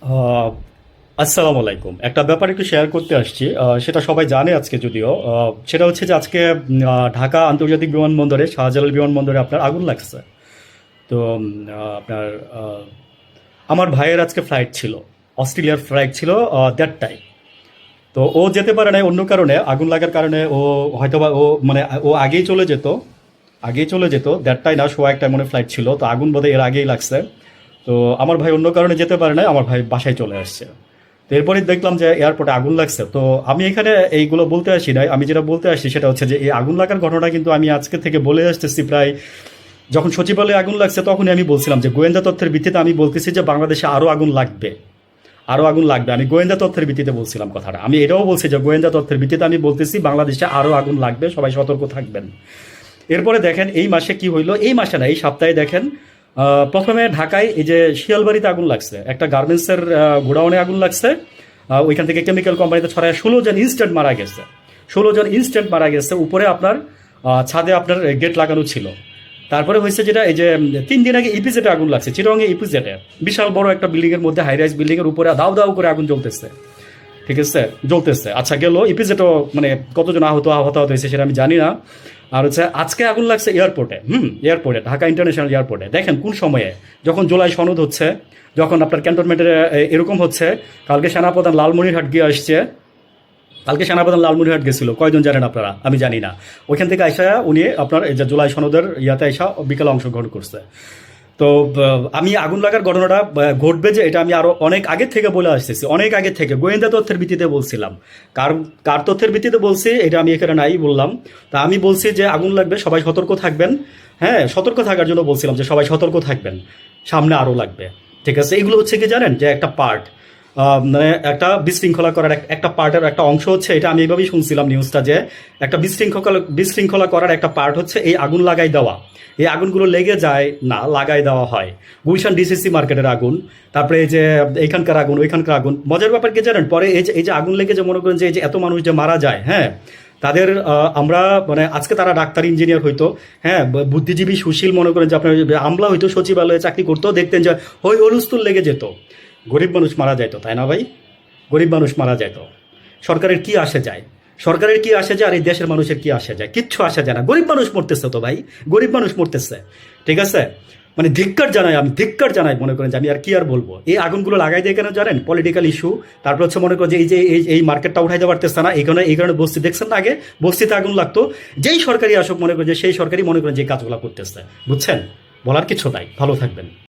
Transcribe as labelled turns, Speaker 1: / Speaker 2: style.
Speaker 1: আহ, আসসালামু আলাইকুম। একটা ব্যাপার একটু শেয়ার করতে আসছি। সেটা সবাই জানে আজকে, যদিও সেটা হচ্ছে যে আজকে ঢাকা আন্তর্জাতিক বিমানবন্দরে, শাহজালাল বিমানবন্দরে আপনার আগুন লাগছে। তো আপনার আমার ভাইয়ের আজকে ফ্লাইট ছিল, অস্ট্রেলিয়ার ফ্লাইট ছিল দ্যাট টাইম। তো ও যেতে পারে নাই অন্য কারণে, আগুন লাগার কারণে। ও হয়তোবা মানে ও আগেই চলে যেত, আগেই চলে যেত। দেড়টায় না, সোয়া একটায় মনে ফ্লাইট ছিল, তো আগুন বোধহয় এর আগেই লাগছে। তো আমার ভাই অন্য কারণে যেতে পারে নাই, আমার ভাই বাসায় চলে আসছে। তো এরপরে দেখলাম যে এয়ারপোর্টে আগুন লাগছে। তো আমি এখানে এইগুলো বলতে আসি নাই, আমি যেটা বলতে আসছি সেটা হচ্ছে যে এই আগুন লাগার ঘটনা কিন্তু আমি আজকে থেকে বলে আসতেছি প্রায়। যখন সচিবালয়ে আগুন লাগছে তখনই আমি বলছিলাম যে গোয়েন্দা তথ্যের ভিত্তিতে আমি বলতেছি যে বাংলাদেশে আরও আগুন লাগবে, আরও আগুন লাগবে। আমি গোয়েন্দা তথ্যের ভিত্তিতে বলছিলাম কথাটা। আমি এটাও বলছি যে গোয়েন্দা তথ্যের ভিত্তিতে আমি বলতেছি বাংলাদেশে আরও আগুন লাগবে, সবাই সতর্ক থাকবেন। এরপরে দেখেন এই মাসে কি হইলো, এই মাসে না এই সপ্তাহে দেখেন। প্রথমে ঢাকায় এই যে শিয়ালবাড়িতে আগুন লাগছে, একটা গার্মেন্টসের গোডাউনে আগুন লাগছে। ওইখান থেকে কেমিক্যাল কোম্পানিতে ছড়ায় 16 জন ইনস্ট্যান্ট মারা গেছে। 16 জন ইনস্ট্যান্ট মারা গেছে। উপরে আপনার ছাদে আপনার গেট লাগানো ছিল। তারপরে হয়েছে যেটা, এই যে 3 দিন আগে ইপিজেটে আগুন লাগছে, চিরঙ্গে ইপিজেটে বিশাল বড় একটা বিল্ডিং এর মধ্যে, হাই রাইজ বিল্ডিং এর উপরে দাউ দাউ করে আগুন জ্বলতেছে। ঠিক আছে, জ্বলতেছে। আচ্ছা গেল ইপিজেটও, মানে কতজন হতাহত হয়েছে সেটা আমি জানি না। আর হচ্ছে আজকে আগুন লাগছে এয়ারপোর্টে, এয়ারপোর্টে, ঢাকা ইন্টারন্যাশনাল এয়ারপোর্টে। দেখেন কোন সময়ে, যখন জুলাই সনদ হচ্ছে, যখন আপনার ক্যান্টনমেন্টের এরকম হচ্ছে। কালকে সেনাপ্রধান লালমনিরহাট গিয়ে আসছে, কালকে সেনাপ্রধান লালমনিরহাট গেছিল, কয়জন জানেন আপনারা? আমি জানি না। ওইখান থেকে আইসা উনি আপনার এই যে জুলাই সনদের ইয়াতে আইসা বিকালে অংশগ্রহণ করছে। তো আমি আগুন লাগার ঘটনাটা ঘটবে যে এটা আমি আরো অনেক আগে থেকে বলে আসতেছি, অনেক আগে থেকে গোয়েন্দা তথ্যের ভিত্তিতে বলছিলাম। কার কার তথ্যের ভিত্তিতে বলছি এটা আমি এখানে নাই বললাম। তা আমি বলছি যে আগুন লাগবে, সবাই সতর্ক থাকবেন। হ্যাঁ, সতর্ক থাকার জন্য বলছিলাম যে সবাই সতর্ক থাকবেন, সামনে আরো লাগবে। ঠিক আছে, এগুলো হচ্ছে কি জানেন, যে একটা পার্ট, মানে একটা বিশৃঙ্খলা করার একটা পার্টের একটা অংশ হচ্ছে এটা। আমি এইভাবেই শুনছিলাম নিউজটা, যে একটা বিশৃঙ্খলা করার একটা পার্ট হচ্ছে এই আগুন লাগাই দেওয়া। এই আগুনগুলো লেগে যায় না, লাগাই দেওয়া হয়। গুলশান ডিসিসি মার্কেটের আগুন, তারপরে এই যে এইখানকার আগুন, ওইখানকার আগুন। মজার ব্যাপার কি জানেন, পরে এই যে আগুন লেগে যে মনে করেন যে এই যে এত মানুষ যে মারা যায়, হ্যাঁ, তাদের আমরা মানে আজকে তারা ডাক্তার ইঞ্জিনিয়ার হইতো, হ্যাঁ, বুদ্ধিজীবী সুশীল মনে করেন যে আপনার আমলা হইতো, সচিবালয়ে চাকরি করতো, দেখতেন যে হই হলুস্তুল লেগে যেত, গরিব মানুষ মারা যাইতো, তাই না ভাই? গরিব মানুষ মারা যাইতো। সরকারের কি আসে যায়? সরকারের কি আসে যায় আর এই দেশের মানুষের কি আসে যায়? কিচ্ছু আসে যায় না। গরিব মানুষ মরতেছে তো ভাই, গরিব মানুষ মরতেছে। ঠিক আছে, মানে ধিক্কার জানাই, আমি ধিক্কার জানাই। মনে করেন যে আমি আর কি আর বলবো। এই আগুনগুলো লাগাই দিয়ে কেন জানেন? Political issue. তারপর হচ্ছে মনে করেন যে এই মার্কেটটা উঠাইতে পারতেছে না, এই কারণে বস্তি দেখছেন না, আগে বস্তিতে আগুন লাগতো। যেই সরকারি আসুক মনে করেন যে সেই সরকারি মনে করেন যে এই কাজগুলো করতেছে। বুঝছেন? বলার কিছু নাই। ভালো থাকবেন।